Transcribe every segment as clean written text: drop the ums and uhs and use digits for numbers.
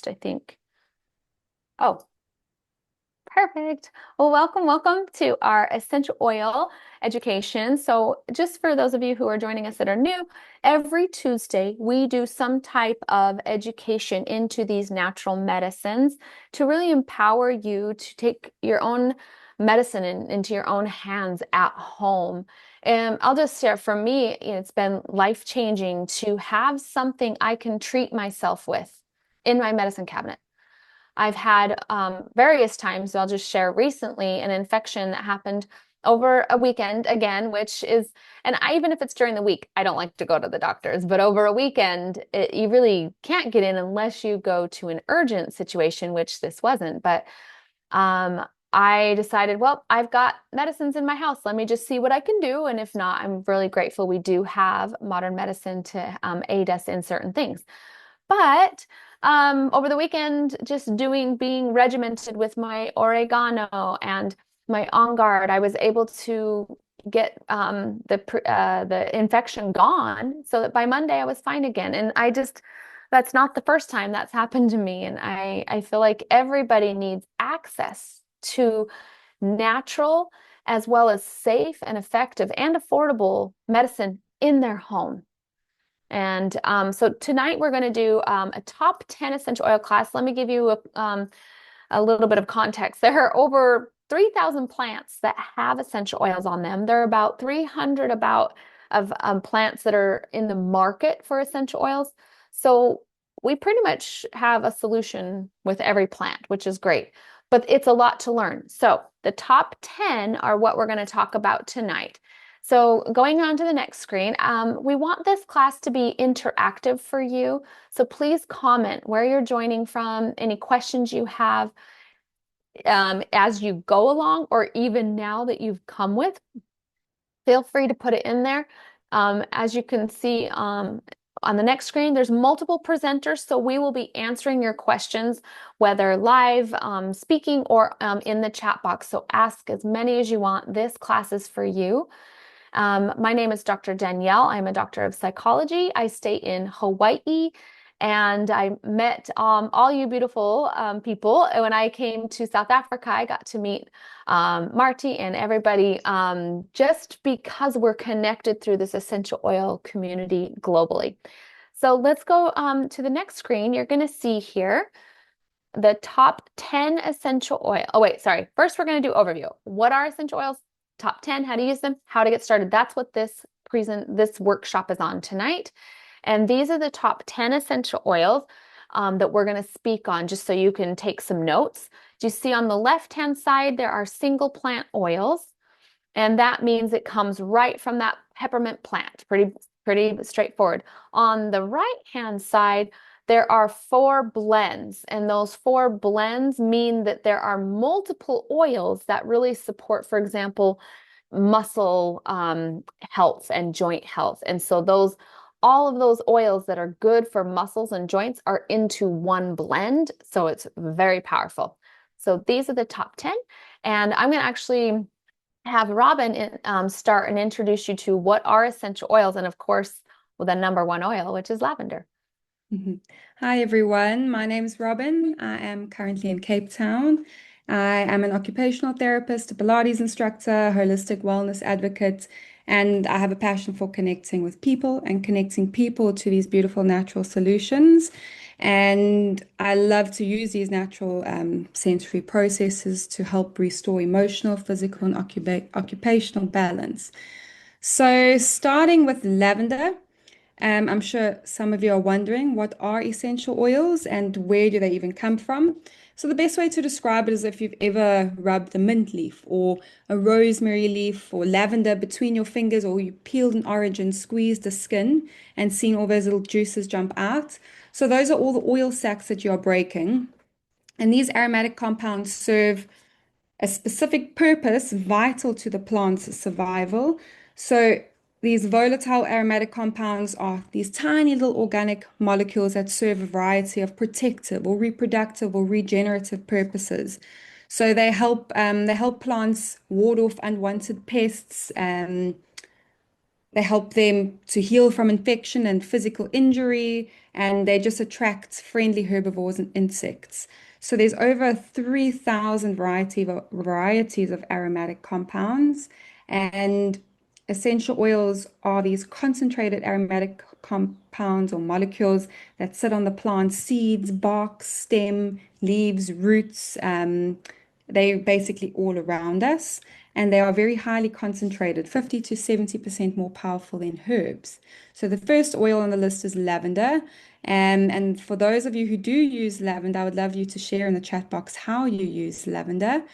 I think. Oh, perfect. Well, welcome to our essential oil education. So, just for those of you who are joining us that are new, every Tuesday we do some type of education into these natural medicines to really empower you to take your own medicine into your own hands at home. And I'll just share for me, it's been life-changing to have something I can treat myself with in my medicine cabinet. I've had various times, I'll just share recently, an infection that happened over a weekend again, which is, even if it's during the week, I don't like to go to the doctors, but over a weekend, you really can't get in unless you go to an urgent situation, which this wasn't. But um, I decided, well, I've got medicines in my house. Let me just see what I can do. And if not, I'm really grateful we do have modern medicine to aid us in certain things. But over the weekend, just being regimented with my oregano and my On Guard, I was able to get the infection gone, so that by Monday I was fine again. And that's not the first time that's happened to me. And I feel like everybody needs access to natural as well as safe and effective and affordable medicine in their home. And so tonight we're going to do a top 10 essential oil class. Let me give you a little bit of context. There are over 3,000 plants that have essential oils on them. There are about 300 of plants that are in the market for essential oils. So we pretty much have a solution with every plant, which is great. But it's a lot to learn. So the top 10 are what we're going to talk about tonight. So going on to the next screen, we want this class to be interactive for you. So please comment where you're joining from, any questions you have as you go along, or even now that you've come with, feel free to put it in there. As you can see on the next screen, there's multiple presenters, so we will be answering your questions, whether live, speaking, or in the chat box. So ask as many as you want. This class is for you. My name is Dr. Danielle. I'm a doctor of psychology. I stay in Hawaii, and I met all you beautiful people. When I came to South Africa, I got to meet Marty and everybody just because we're connected through this essential oil community globally. So let's go to the next screen. You're going to see here the top 10 essential oil. Oh, wait, sorry. First, we're going to do overview. What are essential oils? Top 10, how to use them, how to get started. That's what this workshop is on tonight. And these are the top 10 essential oils that we're going to speak on, just so you can take some notes. Do you see on the left-hand side, there are single plant oils, and that means it comes right from that peppermint plant. Pretty straightforward. On the right-hand side, there are 4 blends, and those 4 blends mean that there are multiple oils that really support, for example, muscle health and joint health. And so all of those oils that are good for muscles and joints are into one blend. So it's very powerful. So these are the top 10. And I'm going to actually have Robin start and introduce you to what are essential oils. And of course, well, the number 1 oil, which is lavender. Mhm. Hi everyone, my name is Robin. I am currently in Cape Town. I am an occupational therapist, a Pilates instructor, holistic wellness advocate, and I have a passion for connecting with people and connecting people to these beautiful natural solutions. And I love to use these natural sensory processes to help restore emotional, physical, and occupational balance. So, starting with lavender. I'm sure some of you are wondering what are essential oils and where do they even come from? So the best way to describe it is if you've ever rubbed a mint leaf or a rosemary leaf or lavender between your fingers, or you peeled an orange and squeezed the skin and seen all those little juices jump out. So those are all the oil sacs that you are breaking. And these aromatic compounds serve a specific purpose vital to the plant's survival. So these volatile aromatic compounds are these tiny little organic molecules that serve a variety of protective or reproductive or regenerative purposes. So they help plants ward off unwanted pests, They help them to heal from infection and physical injury, and they just attract friendly herbivores and insects. So there's over 3,000 varieties of aromatic compounds, and essential oils are these concentrated aromatic compounds or molecules that sit on the plant seeds, bark, stem, leaves, roots. They're basically all around us, and they are very highly concentrated, 50 to 70% more powerful than herbs. So the first oil on the list is lavender. And for those of you who do use lavender, I would love you to share in the chat box how you use lavender.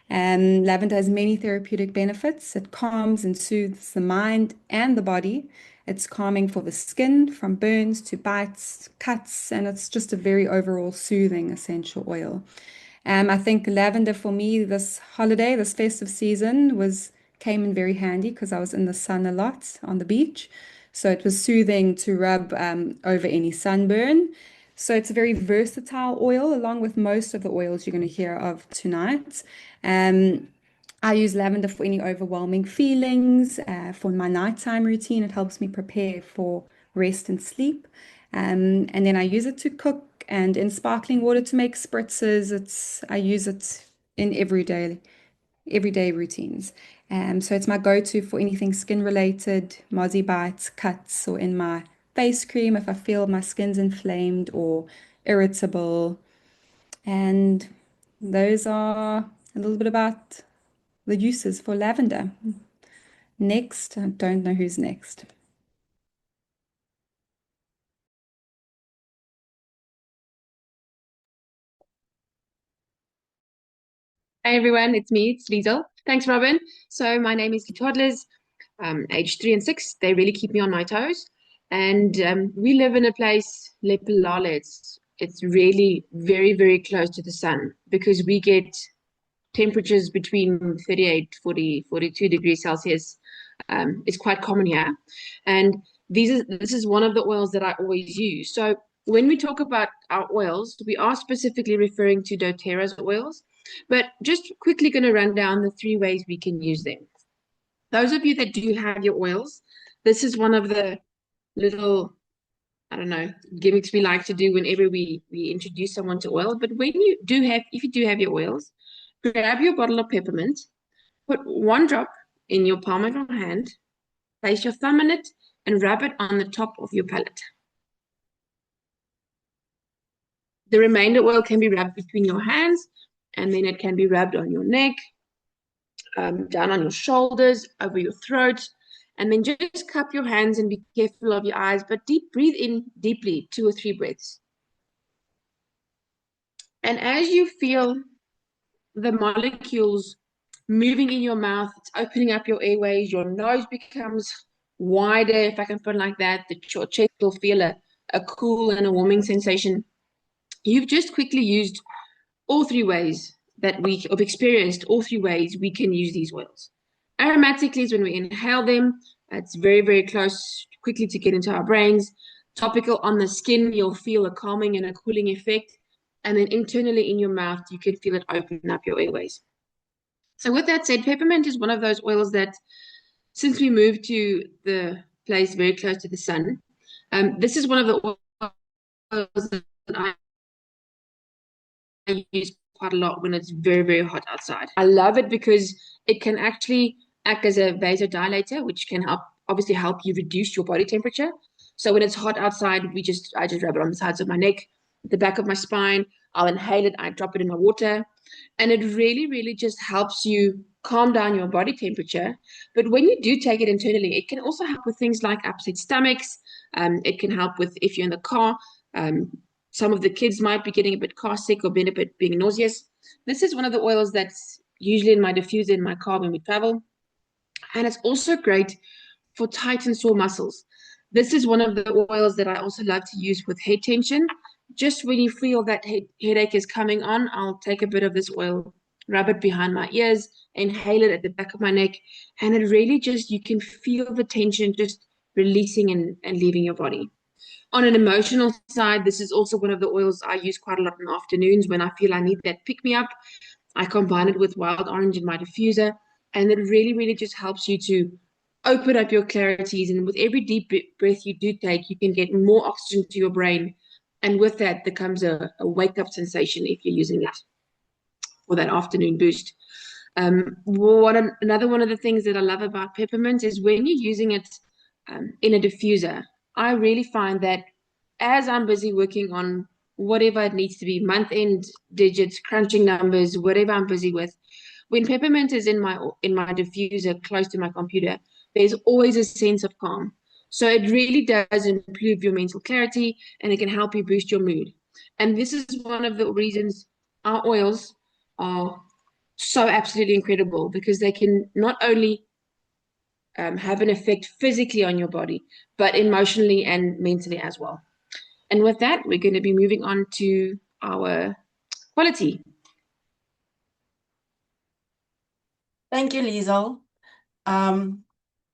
Lavender has many therapeutic benefits. It calms and soothes the mind and the body. It's calming for the skin, from burns to bites, cuts, and it's just a very overall soothing essential oil. I think lavender for me this holiday, this festive season, was came in very handy because I was in the sun a lot on the beach. So it was soothing to rub over any sunburn. So it's a very versatile oil, along with most of the oils you're going to hear of tonight. Um, I use lavender for any overwhelming feelings, for my nighttime routine. It helps me prepare for rest and sleep. And then I use it to cook and in sparkling water to make spritzes. I use it in everyday routines. So it's my go-to for anything skin related, mozzie bites, cuts, or in my face cream if I feel my skin's inflamed or irritable. And those are a little bit about the uses for lavender. Next, I don't know who's next. Hey everyone, it's me, it's Liesel. Thanks, Robin. So my name is Toddlers, age 3 and 6. They really keep me on my toes. And we live in a place, Lepelale. It's really very, very close to the sun because we get temperatures between 38, 40, 42 degrees Celsius. It's quite common here. And this is one of the oils that I always use. So when we talk about our oils, we are specifically referring to doTERRA's oils, but just quickly going to run down the 3 ways we can use them. Those of you that do have your oils, this is one of the little, I don't know, gimmicks we like to do whenever we introduce someone to oil. But if you do have your oils, grab your bottle of peppermint, put 1 drop in your palm of your hand, place your thumb in it, and rub it on the top of your palate. The remainder oil can be rubbed between your hands, and then it can be rubbed on your neck, down on your shoulders, over your throat, and then just cup your hands and be careful of your eyes, but breathe in deeply, 2 or 3 breaths. And as you feel the molecules moving in your mouth, it's opening up your airways, your nose becomes wider, if I can put it like that, your chest will feel a cool and a warming sensation. You've just quickly used all 3 ways experienced all 3 ways we can use these oils. Aromatically is when we inhale them. It's very, very close, quickly to get into our brains. Topical on the skin, you'll feel a calming and a cooling effect. And then internally in your mouth, you can feel it open up your airways. So with that said, peppermint is one of those oils that, since we moved to the place very close to the sun, this is one of the oils that I use quite a lot when it's very, very hot outside. I love it because it can actually act as a vasodilator, which can obviously help you reduce your body temperature. So when it's hot outside, I just rub it on the sides of my neck, the back of my spine. I'll inhale it, I drop it in my water, and it really, really just helps you calm down your body temperature. But when you do take it internally, it can also help with things like upset stomachs. It can help with if you're in the car. Some of the kids might be getting a bit car sick or being nauseous. This is one of the oils that's usually in my diffuser in my car when we travel. And it's also great for tight and sore muscles. This is one of the oils that I also love to use with head tension. Just when you feel that headache is coming on, I'll take a bit of this oil, rub it behind my ears, inhale it at the back of my neck, and it really just, you can feel the tension just releasing and leaving your body. On an emotional side, this is also one of the oils I use quite a lot in afternoons when I feel I need that pick-me-up. I combine it with wild orange in my diffuser, and it really, really just helps you to open up your clarities. And with every deep breath you do take, you can get more oxygen to your brain. And with that, there comes a wake up sensation if you're using it for that afternoon boost. Another one of the things that I love about peppermint is when you're using it in a diffuser. I really find that as I'm busy working on whatever it needs to be, month end digits, crunching numbers, whatever I'm busy with, when peppermint is in my diffuser close to my computer, there's always a sense of calm. So it really does improve your mental clarity and it can help you boost your mood. And this is one of the reasons our oils are so absolutely incredible because they can not only have an effect physically on your body, but emotionally and mentally as well. And with that, we're going to be moving on to our quality. Thank you, Liesel.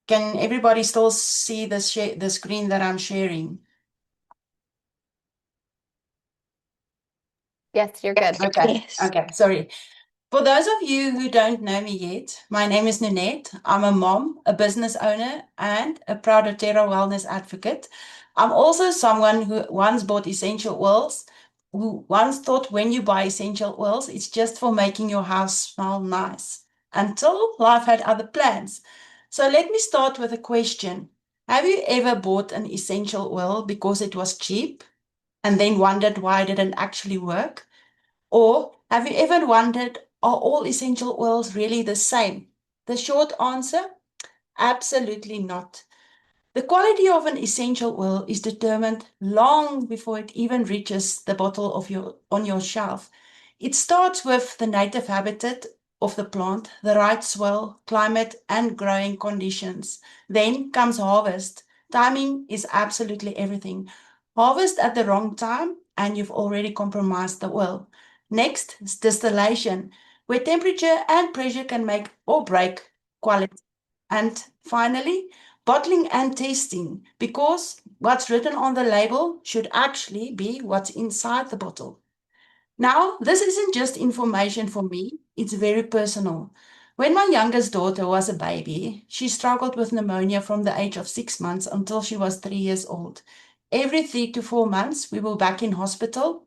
Can everybody still see the screen that I'm sharing? Yes, you're good. Okay, Yes. okay, sorry. For those of you who don't know me yet, my name is Nanette. I'm a mom, a business owner, and a proud doTERRA wellness advocate. I'm also someone who once bought essential oils, who once thought when you buy essential oils, it's just for making your house smell nice, until life had other plans. So let me start with a question. Have you ever bought an essential oil because it was cheap and then wondered why it didn't actually work? Or have you ever wondered, are all essential oils really the same? The short answer, absolutely not. The quality of an essential oil is determined long before it even reaches the bottle on your shelf. It starts with the native habitat of the plant, the right soil, climate, and growing conditions. Then comes harvest. Timing is absolutely everything. Harvest at the wrong time, and you've already compromised the oil. Next is distillation, where temperature and pressure can make or break quality. And finally, bottling and tasting, because what's written on the label should actually be what's inside the bottle. Now, this isn't just information for me, it's very personal. When my youngest daughter was a baby, she struggled with pneumonia from the age of 6 months until she was 3 years old. Every 3 to 4 months, we were back in hospital.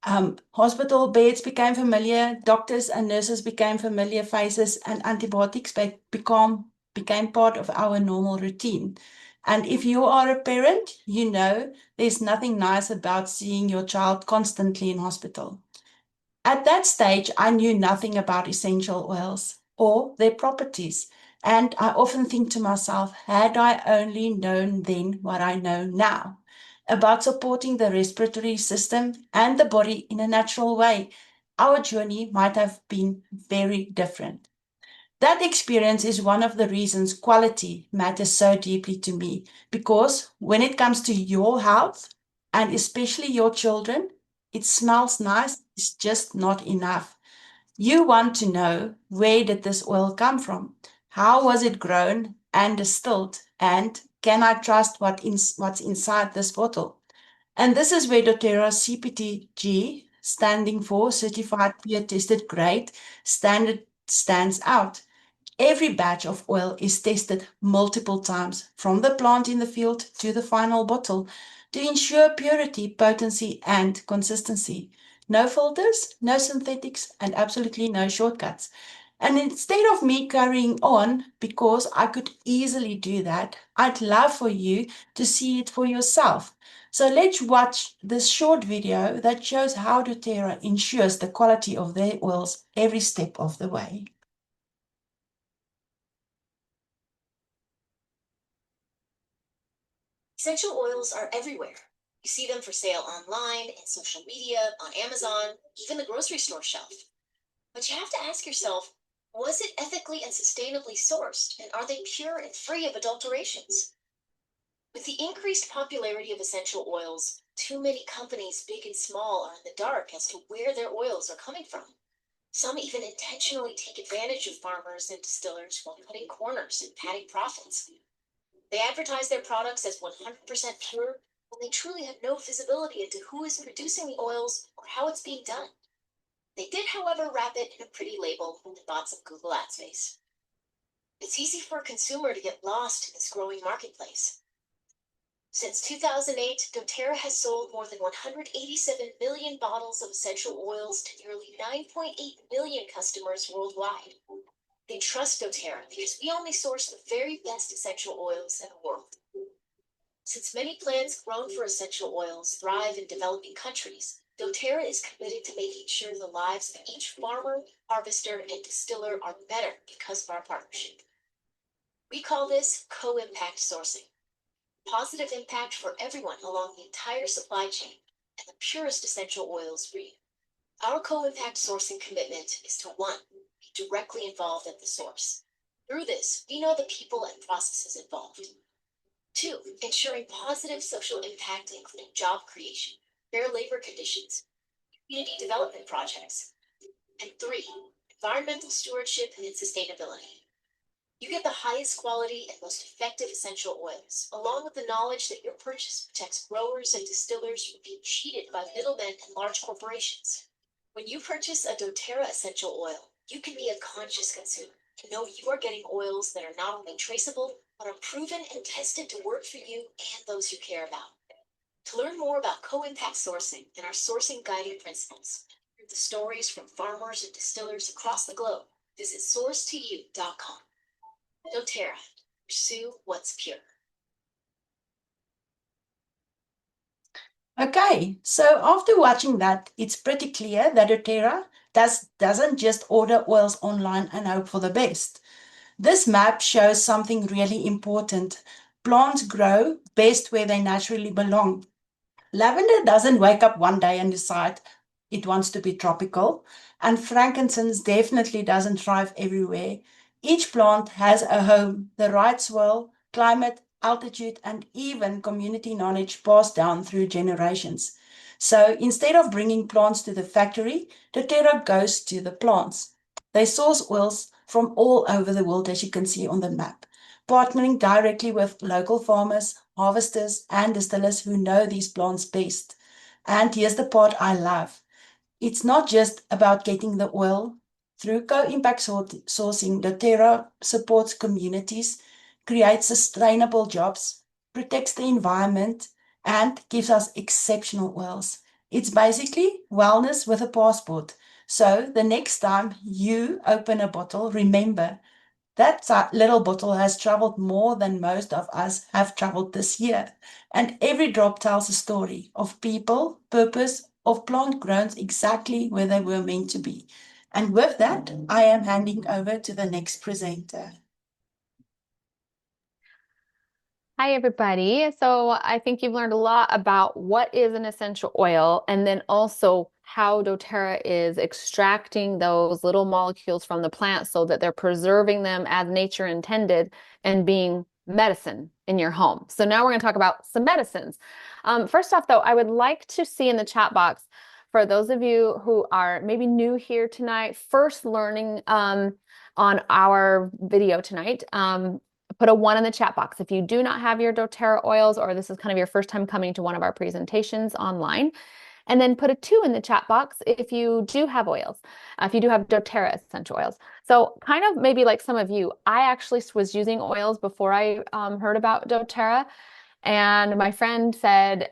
Hospital beds became familiar, doctors and nurses became familiar faces, and antibiotics became part of our normal routine. And if you are a parent, you know there's nothing nice about seeing your child constantly in hospital. At that stage, I knew nothing about essential oils or their properties. And I often think to myself, had I only known then what I know now about supporting the respiratory system and the body in a natural way, our journey might have been very different. That experience is one of the reasons quality matters so deeply to me, because when it comes to your health, and especially your children, it smells nice, it's just not enough. You want to know, where did this oil come from? How was it grown and distilled? And can I trust what's inside this bottle? And this is where doTERRA CPTG, standing for Certified Peer Tested Grade Standard, stands out. Every batch of oil is tested multiple times, from the plant in the field to the final bottle, to ensure purity, potency, and consistency. No filters, no synthetics, and absolutely no shortcuts. And instead of me carrying on, because I could easily do that, I'd love for you to see it for yourself. So let's watch this short video that shows how doTERRA ensures the quality of their oils every step of the way. Essential oils are everywhere. You see them for sale online, in social media, on Amazon, even the grocery store shelf. But you have to ask yourself, was it ethically and sustainably sourced, and are they pure and free of adulterations? With the increased popularity of essential oils, too many companies, big and small, are in the dark as to where their oils are coming from. Some even intentionally take advantage of farmers and distillers while cutting corners and padding profits. They advertise their products as 100% pure when they truly have no visibility into who is producing the oils or how it's being done. They did, however, wrap it in a pretty label and bought some Google ad space. It's easy for a consumer to get lost in this growing marketplace. Since 2008, doTERRA has sold more than 187 million bottles of essential oils to nearly 9.8 million customers worldwide. They trust doTERRA because we only source the very best essential oils in the world. Since many plants grown for essential oils thrive in developing countries, doTERRA is committed to making sure the lives of each farmer, harvester, and distiller are better because of our partnership. We call this co-impact sourcing. Positive impact for everyone along the entire supply chain and the purest essential oils for you. Our co-impact sourcing commitment is to 1, be directly involved at the source. Through this, we know the people and processes involved. 2, ensuring positive social impact, including job creation, fair labor conditions, community development projects. And 3, environmental stewardship and sustainability. You get the highest quality and most effective essential oils, along with the knowledge that your purchase protects growers and distillers from being cheated by middlemen and large corporations. When you purchase a doTERRA essential oil, you can be a conscious consumer to know you are getting oils that are not only traceable, but are proven and tested to work for you and those you care about. To learn more about co-impact sourcing and our sourcing guiding principles, hear the stories from farmers and distillers across the globe, visit sourcetoyou.com. doTERRA, pursue what's pure. Okay, so after watching that, it's pretty clear that doTERRA doesn't just order oils online and hope for the best. This map shows something really important. Plants grow best where they naturally belong. Lavender doesn't wake up one day and decide it wants to be tropical, and frankincense definitely doesn't thrive everywhere. Each plant has a home, the right soil, climate, altitude, and even community knowledge passed down through generations. So instead of bringing plants to the factory, doTERRA goes to the plants. They source oils from all over the world, as you can see on the map, partnering directly with local farmers, harvesters, and distillers who know these plants best. And here's the part I love. It's not just about getting the oil. Through co-impact sourcing, doTERRA supports communities, creates sustainable jobs, protects the environment, and gives us exceptional oils. It's basically wellness with a passport. So the next time you open a bottle, remember that little bottle has traveled more than most of us have traveled this year. And every drop tells a story of people, purpose, of plant grown exactly where they were meant to be. And with that, I am handing over to the next presenter. Hi, everybody. So I think you've learned a lot about what is an essential oil and then also how doTERRA is extracting those little molecules from the plant so that they're preserving them as nature intended and being medicine in your home. So now we're going to talk about some medicines. First off, though, I would like to see in the chat box for those of you who are maybe new here tonight, first learning on our video tonight, put a 1 in the chat box if you do not have your doTERRA oils or this is kind of your first time coming to one of our presentations online. And then put a 2 in the chat box if you do have oils, if you do have doTERRA essential oils. So kind of maybe like some of you, I actually was using oils before I heard about doTERRA. And my friend said,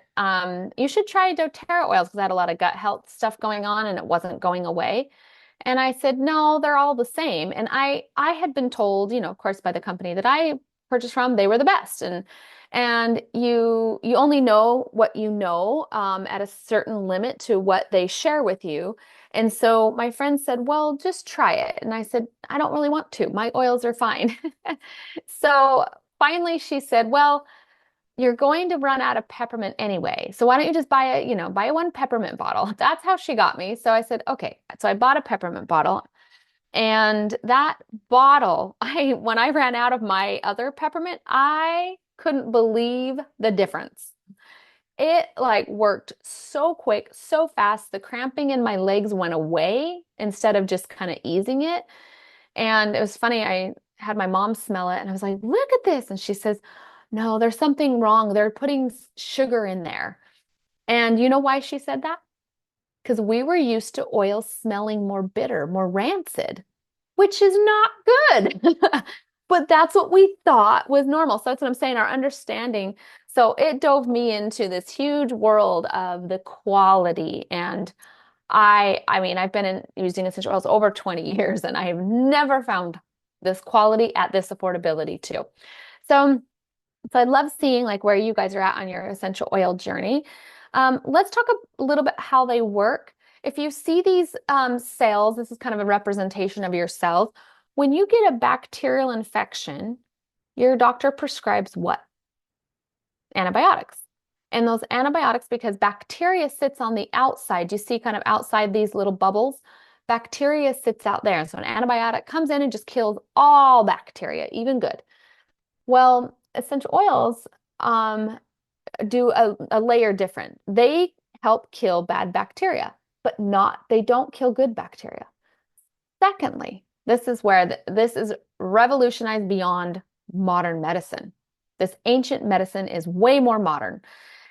you should try doTERRA oils because I had a lot of gut health stuff going on and it wasn't going away. And I said, no, they're all the same. And I had been told, you know, of course, by the company that I purchased from, they were the best. And you only know what you know at a certain limit to what they share with you. And so my friend said, well, just try it. And I said, I don't really want to. My oils are fine. So finally she said, well, you're going to run out of peppermint anyway. So why don't you just buy a 1 peppermint bottle? That's how she got me. So I said, okay. So I bought a peppermint bottle. And that bottle, when I ran out of my other peppermint, I couldn't believe the difference. It like worked so quick, so fast. The cramping in my legs went away instead of just kind of easing it. And it was funny. I had my mom smell it and I was like, look at this. And she says, no, there's something wrong. They're putting sugar in there. And you know why she said that? Because we were used to oil smelling more bitter, more rancid, which is not good. But that's what we thought was normal. So that's what I'm saying, our understanding. So it dove me into this huge world of the quality. And I mean, I've been using essential oils over 20 years and I have never found this quality at this affordability too. So, so I'd love seeing like where you guys are at on your essential oil journey. Let's talk a little bit how they work. If you see these cells, this is kind of a representation of your cells. When you get a bacterial infection, your doctor prescribes what? Antibiotics. And those antibiotics, because bacteria sits on the outside, you see kind of outside these little bubbles, bacteria sits out there. And so an antibiotic comes in and just kills all bacteria, even good. Well, essential oils do a layer different. They help kill bad bacteria, but they don't kill good bacteria. Secondly, this is where this is revolutionized beyond modern medicine. This ancient medicine is way more modern.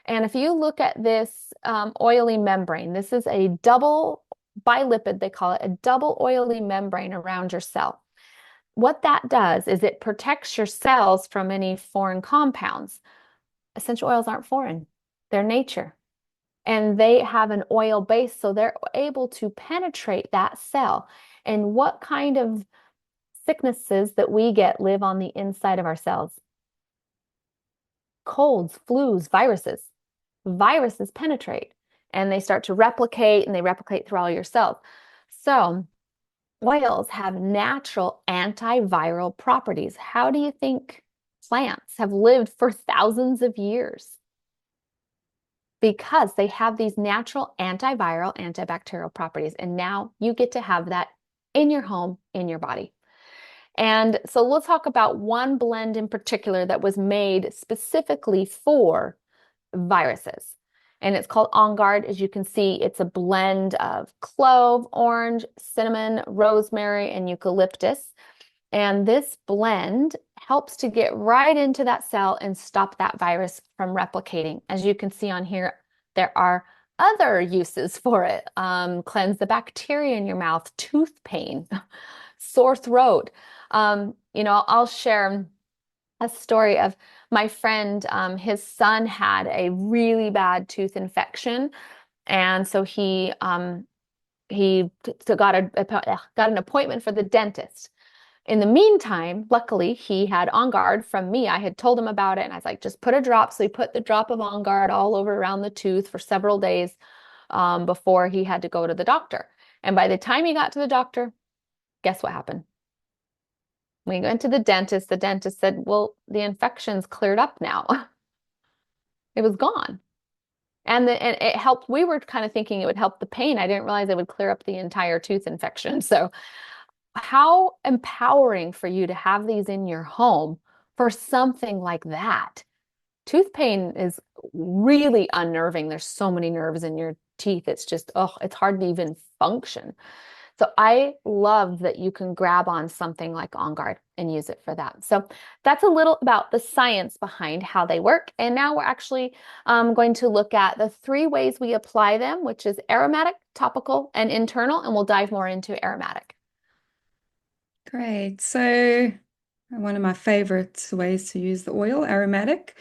And if you look at this oily membrane, this is a double bilipid, they call it a double oily membrane around your cell. What that does is it protects your cells from any foreign compounds. Essential oils aren't foreign, they're nature. And they have an oil base, so they're able to penetrate that cell. And what kind of sicknesses that we get live on the inside of our cells? Colds, flus, viruses. Viruses penetrate and they start to replicate and they replicate through all your cells. So oils have natural antiviral properties. How do you think plants have lived for thousands of years? Because they have these natural antiviral, antibacterial properties. And now you get to have that in your home, in your body. And so we'll talk about one blend in particular that was made specifically for viruses. And it's called On Guard. As you can see, it's a blend of clove, orange, cinnamon, rosemary, and eucalyptus. And this blend helps to get right into that cell and stop that virus from replicating. As you can see on here, there are other uses for it. Cleanse the bacteria in your mouth, tooth pain, sore throat. I'll share a story of my friend. His son had a really bad tooth infection. And so he got an appointment for the dentist. In the meantime, luckily, he had On Guard from me. I had told him about it, and I was like, just put a drop. So he put the drop of On Guard all over around the tooth for several days before he had to go to the doctor. And by the time he got to the doctor, guess what happened? We went to the dentist said, well, the infection's cleared up now. It was gone. And it helped. We were kind of thinking it would help the pain. I didn't realize it would clear up the entire tooth infection. So how empowering for you to have these in your home for something like that. Tooth pain is really unnerving. There's so many nerves in your teeth. It's just, it's hard to even function. So I love that you can grab on something like On Guard and use it for that. So that's a little about the science behind how they work. And now we're actually going to look at the 3 ways we apply them, which is aromatic, topical, and internal. And we'll dive more into aromatic. Great. So one of my favorite ways to use the oil, aromatic.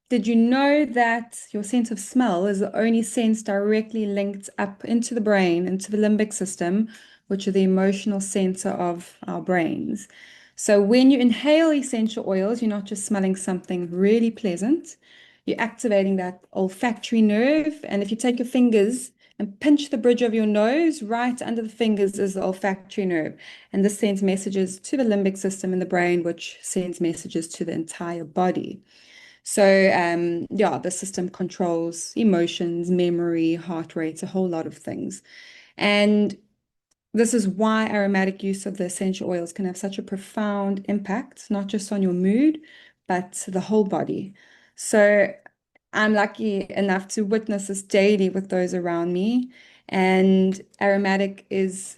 Did you know that your sense of smell is the only sense directly linked up into the brain, into the limbic system, which are the emotional center of our brains? So when you inhale essential oils, you're not just smelling something really pleasant, you're activating that olfactory nerve. And if you take your fingers and pinch the bridge of your nose, right under the fingers is the olfactory nerve. And this sends messages to the limbic system in the brain, which sends messages to the entire body. So, the system controls emotions, memory, heart rates, a whole lot of things. And this is why aromatic use of the essential oils can have such a profound impact, not just on your mood, but the whole body. So I'm lucky enough to witness this daily with those around me. And aromatic is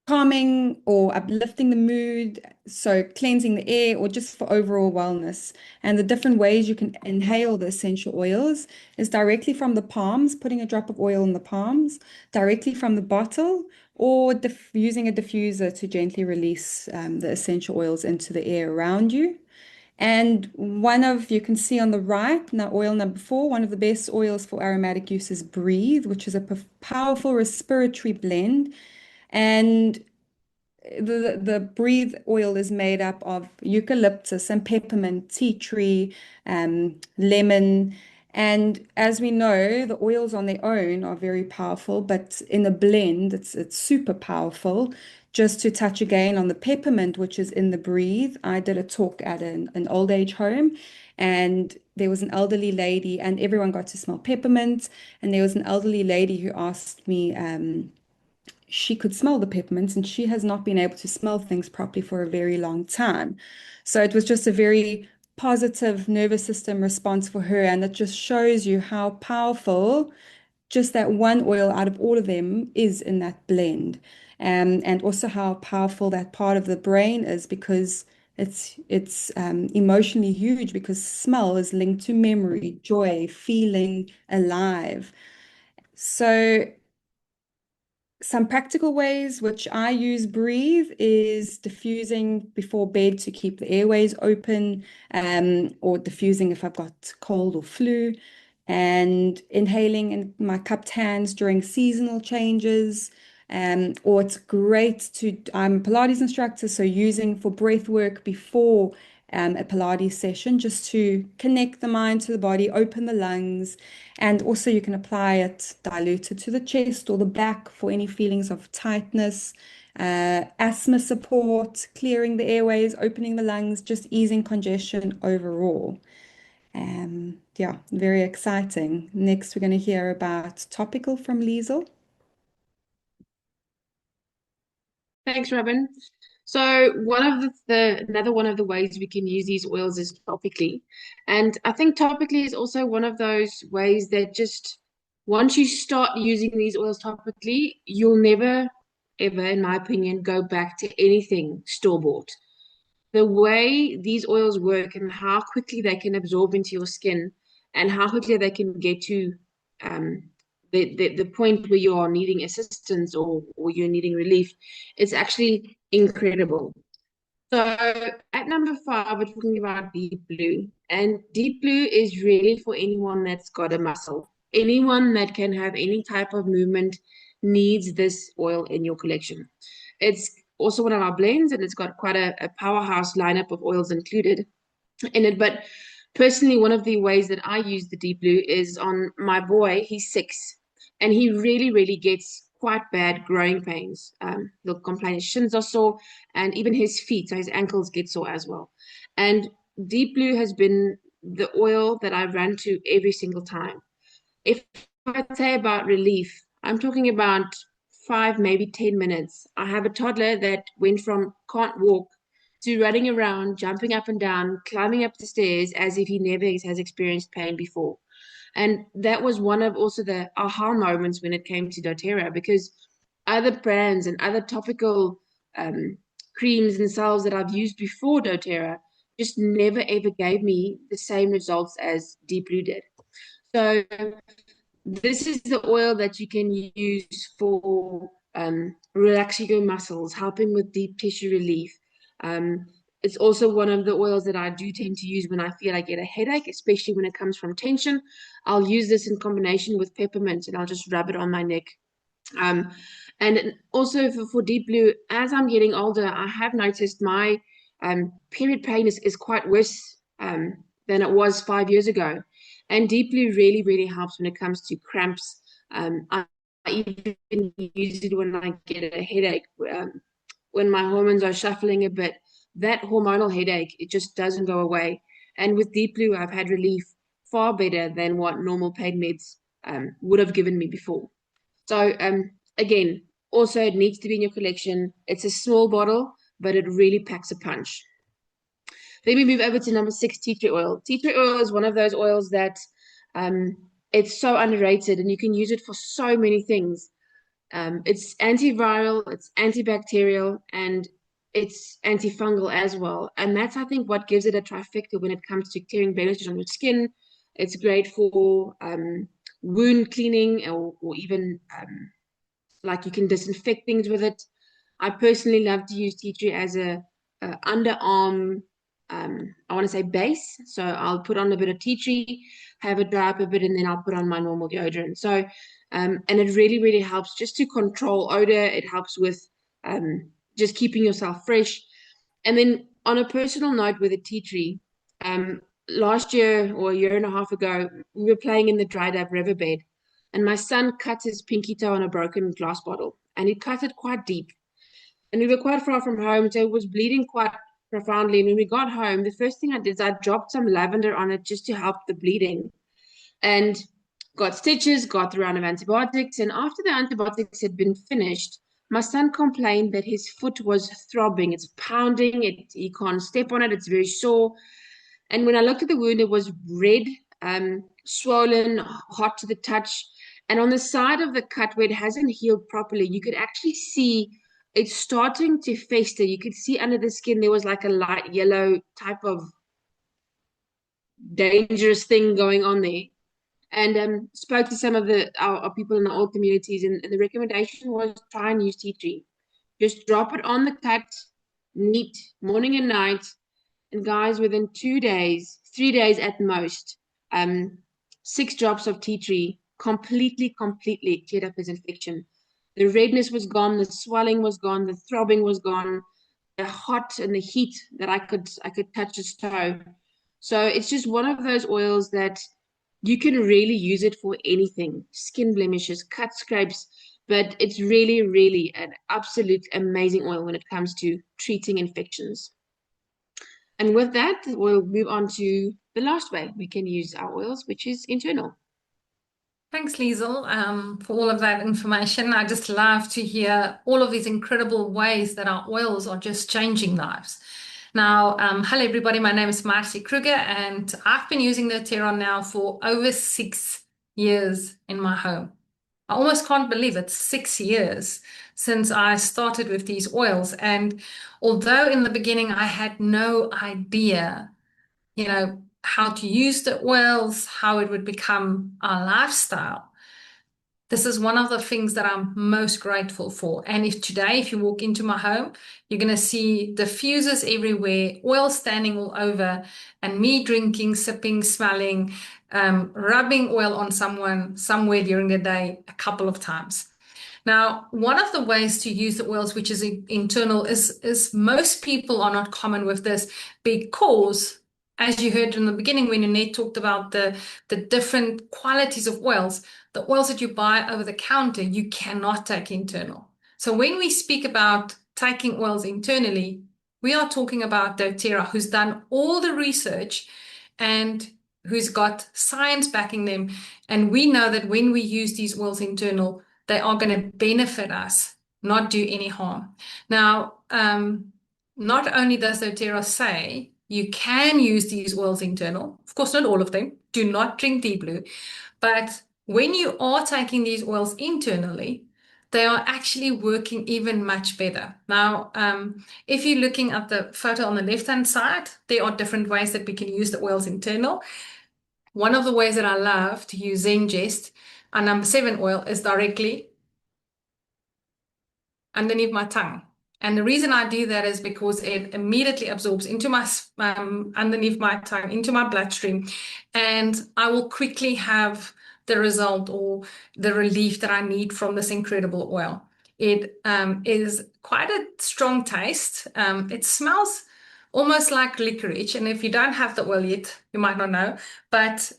calming or uplifting the mood, so cleansing the air or just for overall wellness. And the different ways you can inhale the essential oils is directly from the palms, putting a drop of oil in the palms, directly from the bottle, or using a diffuser to gently release the essential oils into the air around you. And you can see on the right, now oil number 4, one of the best oils for aromatic use is Breathe, which is a powerful respiratory blend. And the Breathe oil is made up of eucalyptus and peppermint, tea tree, lemon. And as we know, the oils on their own are very powerful, but in a blend, it's super powerful. Just to touch again on the peppermint, which is in the Breathe, I did a talk at an old age home, and there was an elderly lady, and everyone got to smell peppermint. And there was an elderly lady who asked me, she could smell the peppermints, and she has not been able to smell things properly for a very long time. So it was just a very positive nervous system response for her. And it just shows you how powerful just that one oil out of all of them is in that blend. And also how powerful that part of the brain is, because it's emotionally huge, because smell is linked to memory, joy, feeling alive. So some practical ways which I use Breathe is diffusing before bed to keep the airways open, or diffusing if I've got cold or flu, and inhaling in my cupped hands during seasonal changes. Or it's great I'm a Pilates instructor, so using for breath work before a Pilates session, just to connect the mind to the body, open the lungs. And also you can apply it diluted to the chest or the back for any feelings of tightness, asthma support, clearing the airways, opening the lungs, just easing congestion overall. Yeah, very exciting. Next, we're going to hear about topical from Liesel. Thanks, Robin. So another one of the ways we can use these oils is topically. And I think topically is also one of those ways that just once you start using these oils topically, you'll never, ever, in my opinion, go back to anything store-bought. The way these oils work and how quickly they can absorb into your skin and how quickly they can get to um, the point where you are needing assistance, or you're needing relief, it's actually incredible. So at number 5, we're talking about deep blue. And deep blue is really for anyone that's got a muscle. Anyone that can have any type of movement needs this oil in your collection. It's also one of our blends, and it's got quite a powerhouse lineup of oils included in it. But personally, one of the ways that I use the deep blue is on my boy. He's 6, and he really, really gets quite bad growing pains. He'll complain his shins are sore, and even his feet, so his ankles get sore as well. And deep blue has been the oil that I run to every single time. If I say about relief, I'm talking about 5, maybe 10 minutes. I have a toddler that went from can't walk to running around, jumping up and down, climbing up the stairs as if he never has experienced pain before. And that was one of also the aha moments when it came to doTERRA, because other brands and other topical creams and salves that I've used before doTERRA just never ever gave me the same results as Deep Blue did. So this is the oil that you can use for relaxing your muscles, helping with deep tissue relief. It's also one of the oils that I do tend to use when I feel I get a headache, especially when it comes from tension. I'll use this in combination with peppermint, and I'll just rub it on my neck. And also for deep blue, as I'm getting older, I have noticed my period pain is quite worse than it was 5 years ago. And deep blue really, really helps when it comes to cramps. I even use it when I get a headache, when my hormones are shuffling a bit. That hormonal headache, it just doesn't go away. And with deep blue, I've had relief far better than what normal pain meds would have given me before. So again, also it needs to be in your collection. It's a small bottle, but it really packs a punch. Then we move over to number 6, tea tree oil. Tea tree oil is one of those oils that it's so underrated, and you can use it for so many things. It's antiviral, it's antibacterial, and it's antifungal as well. And that's, I think, what gives it a trifecta when it comes to clearing blemishes on your skin. It's great for wound cleaning, or even like you can disinfect things with it. I personally love to use tea tree as a underarm, I want to say base. So I'll put on a bit of tea tree, have it dry up a bit, and then I'll put on my normal deodorant. So, and it really, really helps just to control odor. It helps with just keeping yourself fresh. And then on a personal note with the tea tree, last year or a year and a half ago, we were playing in the dried up riverbed, and my son cut his pinky toe on a broken glass bottle, and he cut it quite deep. And we were quite far from home, so it was bleeding quite profoundly. And when we got home, the first thing I did is I dropped some lavender on it just to help the bleeding, and got stitches, got the round of antibiotics. And after the antibiotics had been finished, my son complained that his foot was throbbing. It's pounding. He can't step on it. It's very sore. And when I looked at the wound, it was red, swollen, hot to the touch. And on the side of the cut where it hasn't healed properly, you could actually see it's starting to fester. You could see under the skin there was like a light yellow type of dangerous thing going on there. And spoke to some of our people in the old communities, and the recommendation was try and use tea tree. Just drop it on the cut, neat, morning and night. And guys, within 2 days, 3 days at most, 6 drops of tea tree completely cleared up his infection. The redness was gone, the swelling was gone, the throbbing was gone, the hot and the heat that I could touch his toe. So it's just one of those oils that you can really use it for anything, skin blemishes, cut scrapes, but it's really, really an absolute amazing oil when it comes to treating infections. And with that, we'll move on to the last way we can use our oils, which is internal. Thanks, Liesel, for all of that information. I just love to hear all of these incredible ways that our oils are just changing lives. Now, hello everybody, my name is Marcy Kruger, and I've been using the Terra now for over 6 years in my home. I almost can't believe it's 6 years since I started with these oils. And although in the beginning I had no idea, how to use the oils, how it would become our lifestyle, this is one of the things that I'm most grateful for. And if you walk into my home, you're going to see diffusers everywhere, oil standing all over, and me drinking, sipping, smelling, rubbing oil on someone somewhere during the day a couple of times. Now, one of the ways to use the oils, which is internal, is most people are not common with this because, as you heard in the beginning when Annette talked about the different qualities of oils, the oils that you buy over the counter, you cannot take internal. So when we speak about taking oils internally, we are talking about doTERRA, who's done all the research and who's got science backing them. And we know that when we use these oils internal, they are going to benefit us, not do any harm. Now, not only does doTERRA say you can use these oils internal, of course, not all of them, do not drink deep blue, but when you are taking these oils internally, they are actually working even much better. Now, if you're looking at the photo on the left-hand side, there are different ways that we can use the oils internal. One of the ways that I love to use Zengest, our number 7 oil, is directly underneath my tongue. And the reason I do that is because it immediately absorbs into my underneath my tongue, into my bloodstream, and I will quickly have the result or the relief that I need from this incredible oil. It is quite a strong taste. It smells almost like licorice, and if you don't have the oil yet, you might not know. But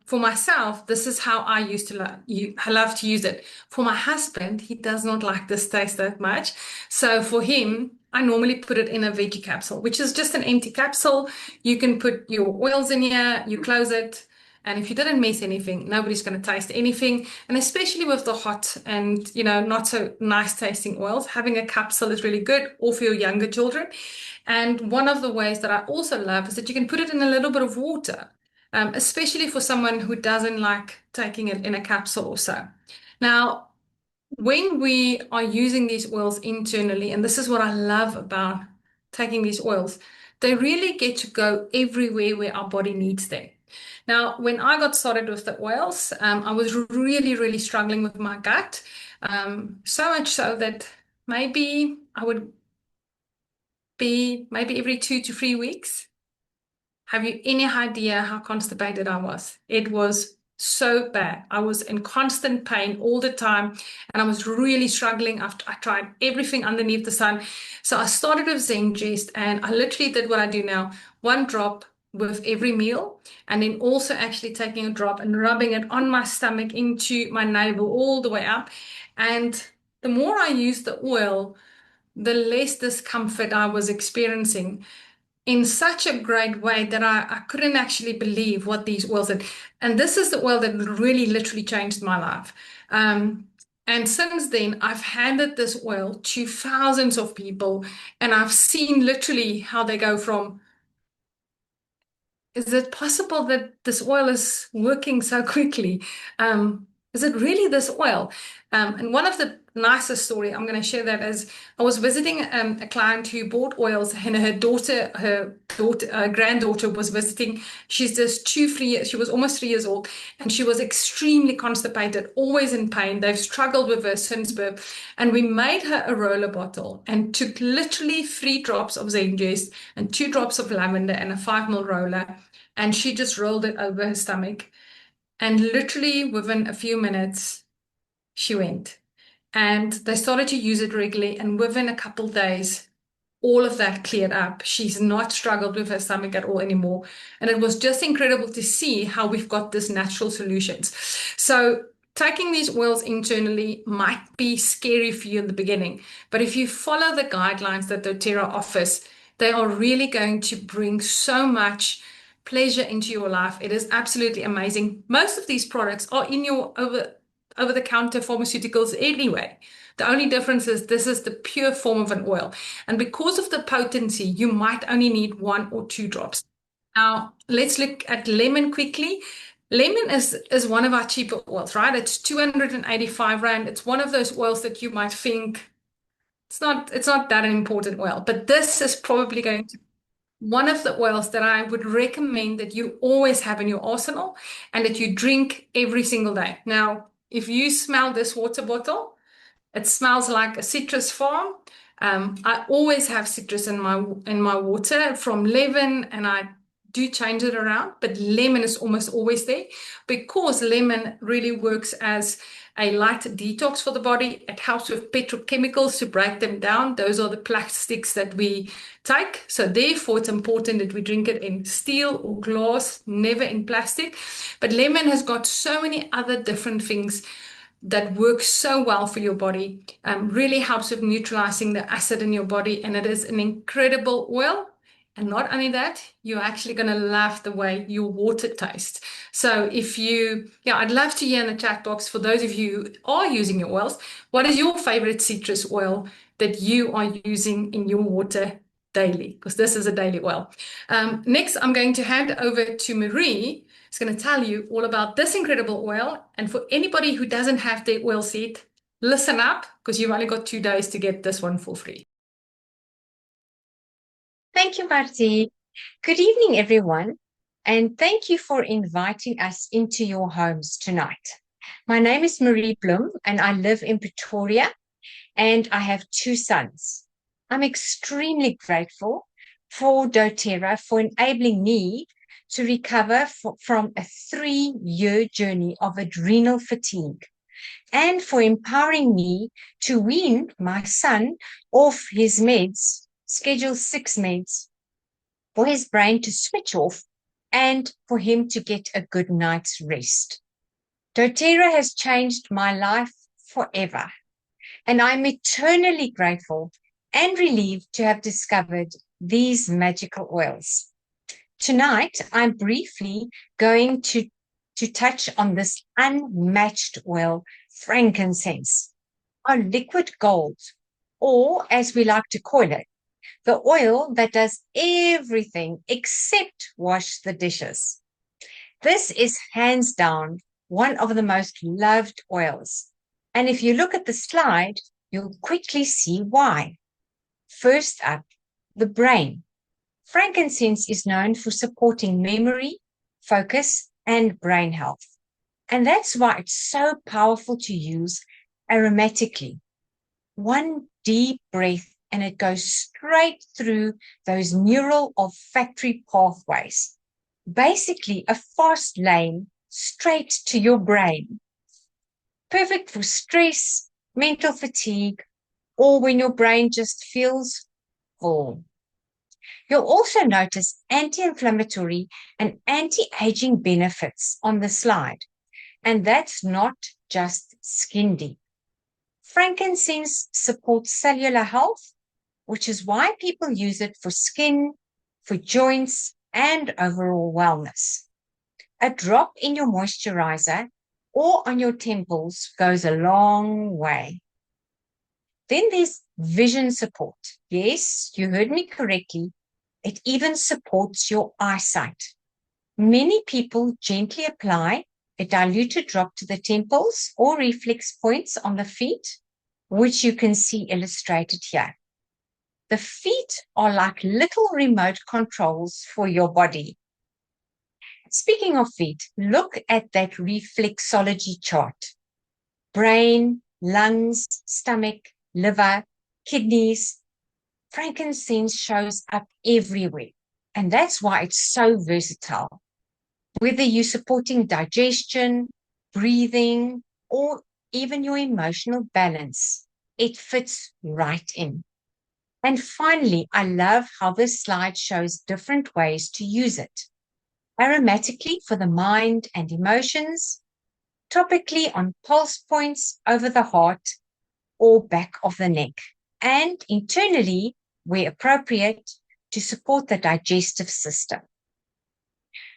for myself, this is how I used to love to use it. For my husband, he does not like this taste that much. So for him, I normally put it in a veggie capsule, which is just an empty capsule. You can put your oils in here, you close it, and if you didn't miss anything, nobody's going to taste anything. And especially with the hot and, not so nice tasting oils, having a capsule is really good, or for your younger children. And one of the ways that I also love is that you can put it in a little bit of water, especially for someone who doesn't like taking it in a capsule or so. Now, when we are using these oils internally, and this is what I love about taking these oils, they really get to go everywhere where our body needs them. Now, when I got started with the oils, I was really, really struggling with my gut. So much so that maybe I would be maybe every 2 to 3 weeks. Have you any idea how constipated I was? It was so bad. I was in constant pain all the time, and I was really struggling after I tried everything underneath the sun. So I started with Zengest, and I literally did what I do now, 1 drop with every meal, and then also actually taking a drop and rubbing it on my stomach into my navel all the way up. And the more I used the oil, the less discomfort I was experiencing in such a great way that I couldn't actually believe what these oils did. And this is the oil that really literally changed my life. And since then, I've handed this oil to thousands of people, and I've seen literally how they go from, is it possible that this oil is working so quickly? Is it really this oil? And one of the nicest story I'm going to share that is I was visiting a client who bought oils, and her granddaughter was visiting. She's just 2, 3 years. She was almost 3 years old, and she was extremely constipated, always in pain. They've struggled with her since birth, and we made her a roller bottle and took literally 3 drops of Zengest and 2 drops of lavender and a 5 ml roller, and she just rolled it over her stomach. And literally within a few minutes, she went. And they started to use it regularly. And within a couple of days, all of that cleared up. She's not struggled with her stomach at all anymore. And it was just incredible to see how we've got this natural solutions. So taking these oils internally might be scary for you in the beginning, but if you follow the guidelines that doTERRA offers, they are really going to bring so much pleasure into your life. It is absolutely amazing. Most of these products are in your over the counter pharmaceuticals anyway. The only difference is this is the pure form of an oil. And because of the potency, you might only need 1 or 2 drops. Now, let's look at lemon quickly. Lemon is one of our cheaper oils, right? It's 285 Rand. It's one of those oils that you might think it's not that an important oil, but this is probably going to one of the oils that I would recommend that you always have in your arsenal and that you drink every single day. Now, if you smell this water bottle, it smells like a citrus farm. I always have citrus in my water from lemon, and I do change it around, but lemon is almost always there because lemon really works as a light detox for the body. It helps with petrochemicals to break them down. Those are the plastics that we take. So therefore, it's important that we drink it in steel or glass, never in plastic. But lemon has got so many other different things that works so well for your body, really helps with neutralizing the acid in your body, and it is an incredible oil. And not only that, you're actually going to love the way your water tastes. So I'd love to hear in the chat box for those of you who are using your oils, what is your favorite citrus oil that you are using in your water daily? Because this is a daily oil. Next, I'm going to hand over to Marie. Who's going to tell you all about this incredible oil. And for anybody who doesn't have their oil set, listen up because you've only got 2 days to get this one for free. Thank you, Martie. Good evening, everyone, and thank you for inviting us into your homes tonight. My name is Marie Bloem, and I live in Pretoria, and I have 2 sons. I'm extremely grateful for doTERRA for enabling me to recover from a 3-year journey of adrenal fatigue, and for empowering me to wean my son off his meds, Schedule 6 meds, for his brain to switch off and for him to get a good night's rest. doTERRA has changed my life forever, and I'm eternally grateful and relieved to have discovered these magical oils. Tonight, I'm briefly going to touch on this unmatched oil, frankincense, our liquid gold, or as we like to call it, the oil that does everything except wash the dishes. This is hands down one of the most loved oils. And if you look at the slide, you'll quickly see why. First up, the brain. Frankincense is known for supporting memory, focus, and brain health. And that's why it's so powerful to use aromatically. One deep breath and it goes straight through those neural olfactory pathways. Basically, a fast lane straight to your brain. Perfect for stress, mental fatigue, or when your brain just feels full. You'll also notice anti-inflammatory and anti-aging benefits on the slide. And that's not just skin deep. Frankincense supports cellular health, which is why people use it for skin, for joints, and overall wellness. A drop in your moisturizer or on your temples goes a long way. Then there's vision support. Yes, you heard me correctly. It even supports your eyesight. Many people gently apply a diluted drop to the temples or reflex points on the feet, which you can see illustrated here. The feet are like little remote controls for your body. Speaking of feet, look at that reflexology chart. Brain, lungs, stomach, liver, kidneys. Frankincense shows up everywhere, and that's why it's so versatile. Whether you're supporting digestion, breathing, or even your emotional balance, it fits right in. And finally, I love how this slide shows different ways to use it. Aromatically for the mind and emotions, topically on pulse points over the heart or back of the neck, and internally, where appropriate, to support the digestive system.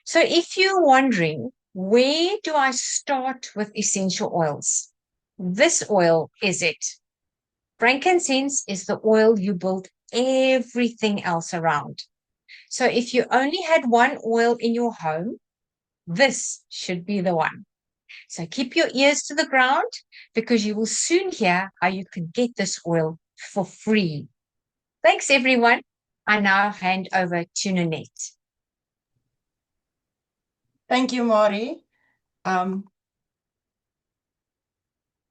So if you're wondering, where do I start with essential oils? This oil is it. Frankincense is the oil you build everything else around. So if you only had one oil in your home, this should be the one. So keep your ears to the ground because you will soon hear how you can get this oil for free. Thanks, everyone. I now hand over to Nanette. Thank you, Mari.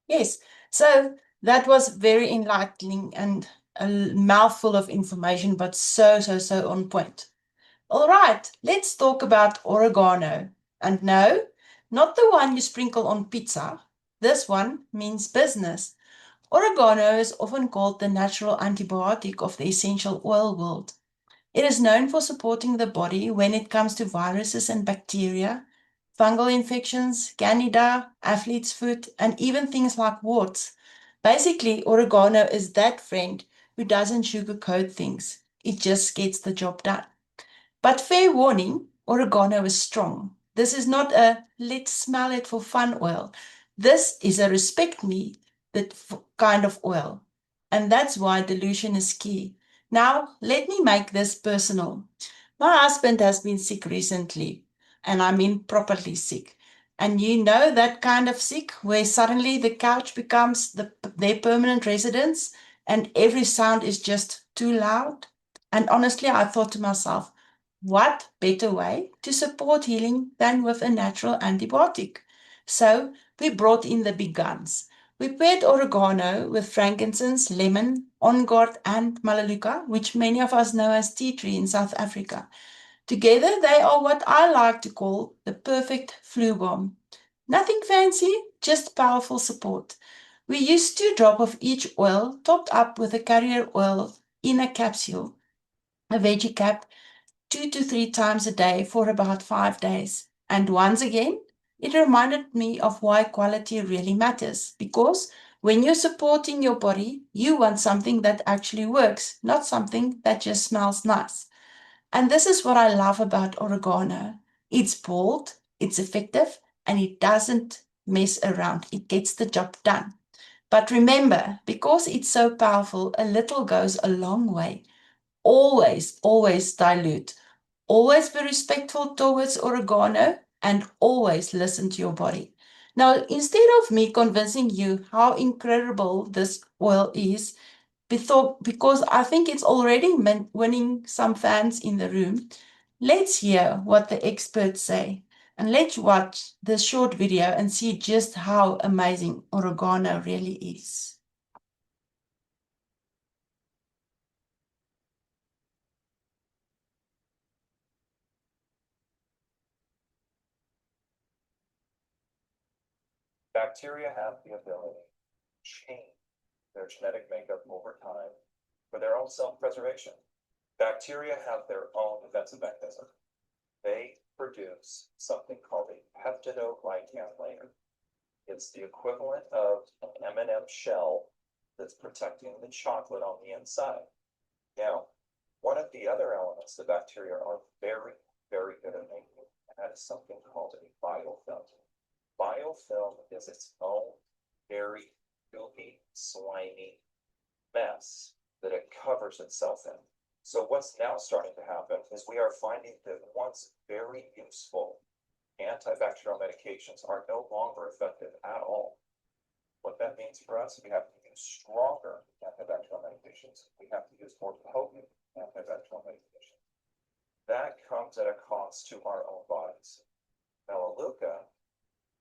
Yes, so that was very enlightening and a mouthful of information, but so on point. All right, let's talk about oregano. And no, not the one you sprinkle on pizza. This one means business. Oregano is often called the natural antibiotic of the essential oil world. It is known for supporting the body when it comes to viruses and bacteria, fungal infections, candida, athlete's foot, and even things like warts. Basically, oregano is that friend who doesn't sugarcoat things. It just gets the job done. But fair warning, oregano is strong. This is not a let's smell it for fun oil. This is a respect me that kind of oil. And that's why dilution is key. Now, let me make this personal. My husband has been sick recently, and I mean properly sick. And you know that kind of sick where suddenly the couch becomes their permanent residence and every sound is just too loud? And honestly, I thought to myself, what better way to support healing than with a natural antibiotic? So we brought in the big guns. We paired oregano with frankincense, lemon, on guard, and melaleuca, which many of us know as tea tree in South Africa. Together, they are what I like to call the perfect flu bomb. Nothing fancy, just powerful support. We use 2 drops of each oil, topped up with a carrier oil in a capsule, a veggie cap, 2 to 3 times a day for about 5 days. And once again, it reminded me of why quality really matters. Because when you're supporting your body, you want something that actually works, not something that just smells nice. And this is what I love about oregano. It's bold, it's effective, and it doesn't mess around. It gets the job done. But remember, because it's so powerful, a little goes a long way. Always dilute. Always be respectful towards oregano and always listen to your body. Now, instead of me convincing you how incredible this oil is, because I think it's already winning some fans in the room, Let's hear what the experts say. And let's watch this short video and see just how amazing oregano really is. Bacteria have the ability to change their genetic makeup over time for their own self-preservation. Bacteria have their own defensive mechanism. They produce something called a peptidoglycan layer. It's the equivalent of an M&M shell that's protecting the chocolate on the inside. Now, one of the other elements that bacteria are very, very good at making, and that is something called a biofilm. Biofilm is its own very goopy, slimy mess that it covers itself in. So what's now starting to happen is we are finding that once very useful antibacterial medications are no longer effective at all. What that means for us, we have to use stronger antibacterial medications. We have to use more potent antibacterial medications. That comes at a cost to our own bodies. Melaleuca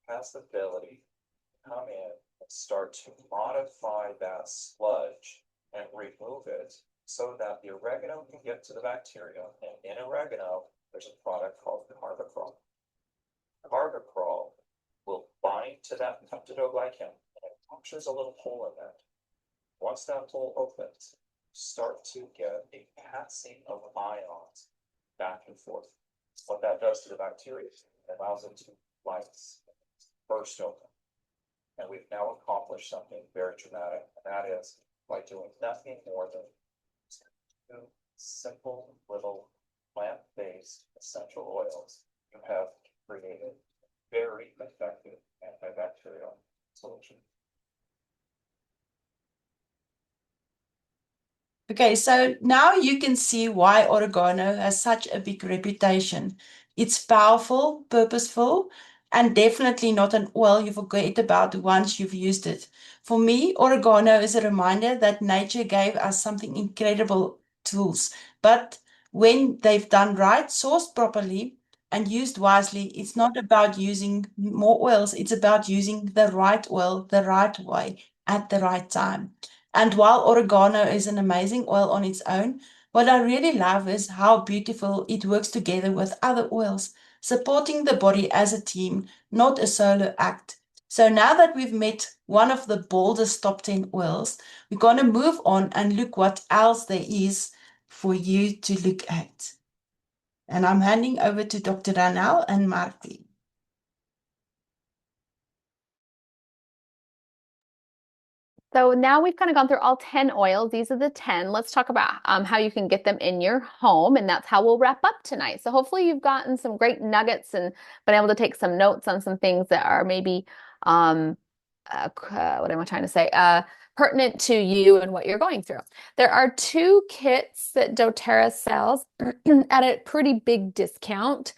has the ability to come in and start to modify that sludge and remove it so that the oregano can get to the bacteria. And in oregano, there's a product called carbacrol. Carbacrol will bind to that peptidoglycan and it punctures a little hole in that. Once that hole opens, start to get a passing of ions back and forth. What that does to the bacteria, it allows it to lyse, burst open. And we've now accomplished something very dramatic, and that is by doing nothing more than two simple little plant-based essential oils, you have created a very effective antibacterial solution. Okay, so now you can see why oregano has such a big reputation. It's powerful, purposeful, and definitely not an oil you forget about once you've used it. For me, oregano is a reminder that nature gave us something incredible tools, but when they've done right, sourced properly, and used wisely, it's not about using more oils, it's about using the right oil the right way at the right time. And while oregano is an amazing oil on its own, what I really love is how beautiful it works together with other oils, supporting the body as a team, not a solo act. So now that we've met one of the boldest top 10 oils, we're going to move on and look what else there is for you to look at. And I'm handing over to Dr. Ranel and Marty. So now we've kind of gone through all 10 oils. These are the 10. Let's talk about how you can get them in your home, and that's how we'll wrap up tonight. So hopefully you've gotten some great nuggets and been able to take some notes on some things that are maybe, what am I trying to say? Pertinent to you and what you're going through. There are two kits that doTERRA sells at a pretty big discount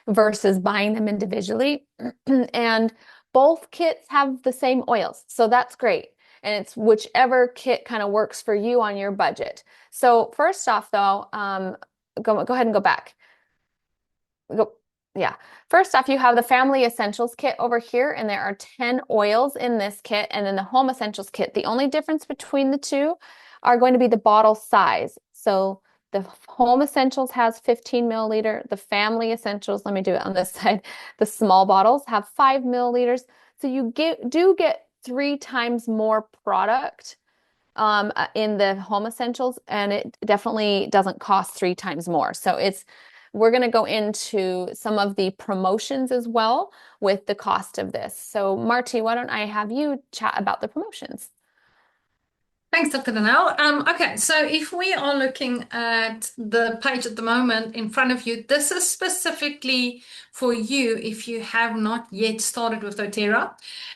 versus buying them individually. And both kits have the same oils, so that's great. And it's whichever kit kind of works for you on your budget. So first off, though, go ahead and go back. Yeah. First off, you have the Family Essentials kit over here, and there are 10 oils in this kit, and then the Home Essentials kit. The only difference between the two are going to be the bottle size. So the Home Essentials has 15 milliliter. The Family Essentials, let me do it on this side. The small bottles have 5 milliliters. So you do get 3 times more product in the Home Essentials, and it definitely doesn't cost 3 times more. So we're going to go into some of the promotions as well with the cost of this. So Marty, why don't I have you chat about the promotions? Thanks, Dr. Danelle. Okay, so if we are looking at the page at the moment in front of you, this is specifically for you if you have not yet started with doTERRA.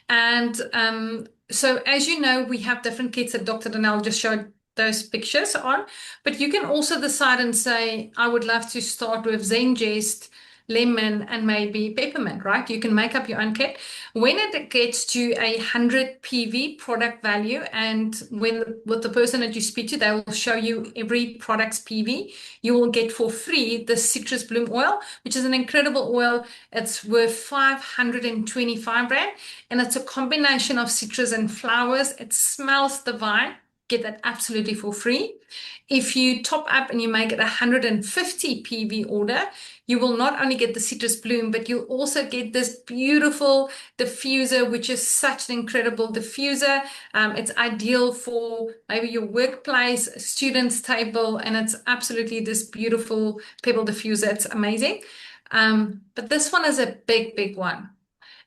And so as you know, we have different kits that Dr. Danelle just showed those pictures on, but you can also decide and say, I would love to start with ZenGest, lemon, and maybe peppermint, right? You can make up your own kit. When it gets to 100 PV product value, and when with the person that you speak to, they will show you every product's PV, you will get for free the citrus bloom oil, which is an incredible oil. It's worth 525 Rand, and it's a combination of citrus and flowers. It smells divine. Get that absolutely for free. If you top up and you make it 150 PV order, you will not only get the citrus bloom, but you'll also get this beautiful diffuser, which is such an incredible diffuser. It's ideal for maybe your workplace, student's table, and it's absolutely this beautiful pebble diffuser. It's amazing. But this one is a big, big one.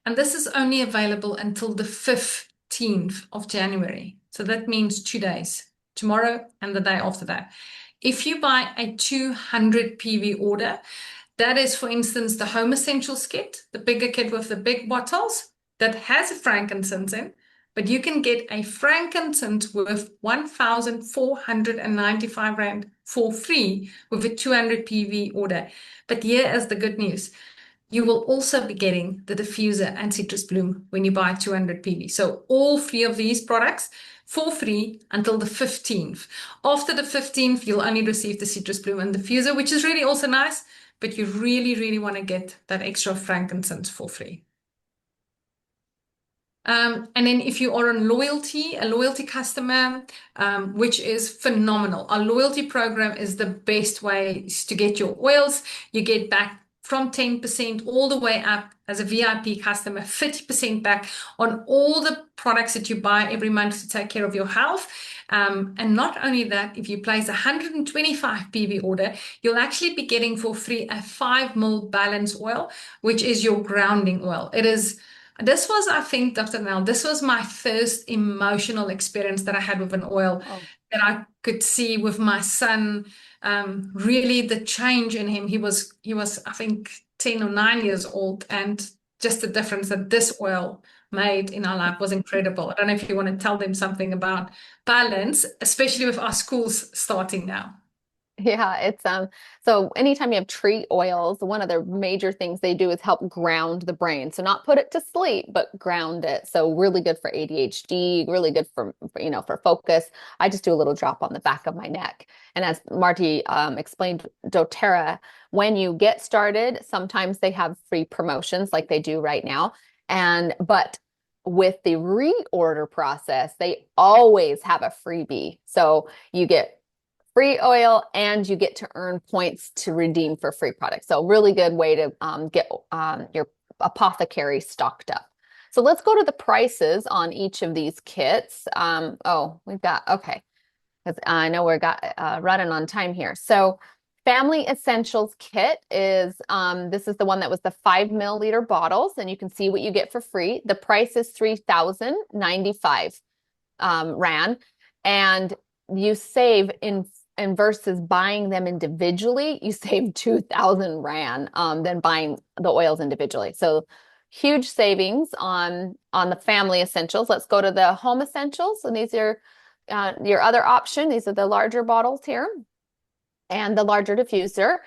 And this is only available until the 15th of January. So that means 2 days, tomorrow and the day after that. If you buy a 200 PV order, that is, for instance, the Home Essentials kit, the bigger kit with the big bottles that has a frankincense in, but you can get a frankincense worth 1,495 Rand for free with a 200 PV order. But here is the good news. You will also be getting the diffuser and citrus bloom when you buy 200 PV. So all three of these products for free until the 15th. After the 15th, you'll only receive the citrus bloom and diffuser, which is really also nice, but you really, really want to get that extra frankincense for free. And then if you are on loyalty, a loyalty customer, which is phenomenal. Our loyalty program is the best way to get your oils. You get back from 10% all the way up as a VIP customer, 50% back on all the products that you buy every month to take care of your health. And not only that, if you place a 125 PV order, you'll actually be getting for free a 5 ml balance oil, which is your grounding oil. This was, I think, Dr. Nell, this was my first emotional experience that I had with an oil that I could see with my son. Really the change in him. He was, I think, 10 or 9 years old, and just the difference that this oil made in our life was incredible. I don't know if you want to tell them something about balance, especially with our schools starting now. Yeah, it's so anytime you have tree oils, one of the major things they do is help ground the brain. So not put it to sleep, but ground it. So really good for ADHD, really good for for focus. I just do a little drop on the back of my neck. And as Marty explained, doTERRA, when you get started, sometimes they have free promotions like they do right now. But with the reorder process, they always have a freebie. So you get free oil and you get to earn points to redeem for free products. So really good way to get your apothecary stocked up. So let's go to the prices on each of these kits. We've got, okay, because I know we're running on time here. So Family Essentials kit is, this is the one that was the 5 milliliter bottles, and you can see what you get for free. The price is 3,095 Rand, and you save in versus buying them individually, you save 2,000 Rand than buying the oils individually. So huge savings on the Family Essentials. Let's go to the Home Essentials, and these are your other option. These are the larger bottles here and the larger diffuser.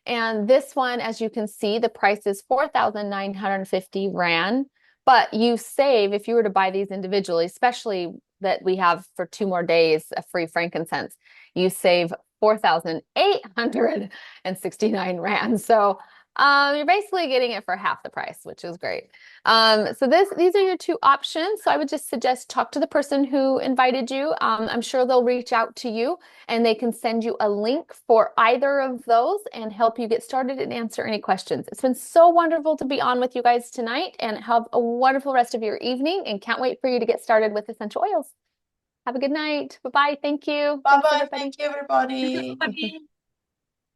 And this one, as you can see, the price is 4,950 Rand, but you save, if you were to buy these individually, especially that we have for 2 more days of free frankincense, you save 4,869 Rand. So you're basically getting it for half the price, which is great. So these are your 2 options. So I would just suggest talk to the person who invited you. I'm sure they'll reach out to you and they can send you a link for either of those and help you get started and answer any questions. It's been so wonderful to be on with you guys tonight, and have a wonderful rest of your evening, and can't wait for you to get started with essential oils. Have a good night. Bye-bye. Thank you. Thanks, Bye-bye. everybody. Thank you, everybody. Everybody.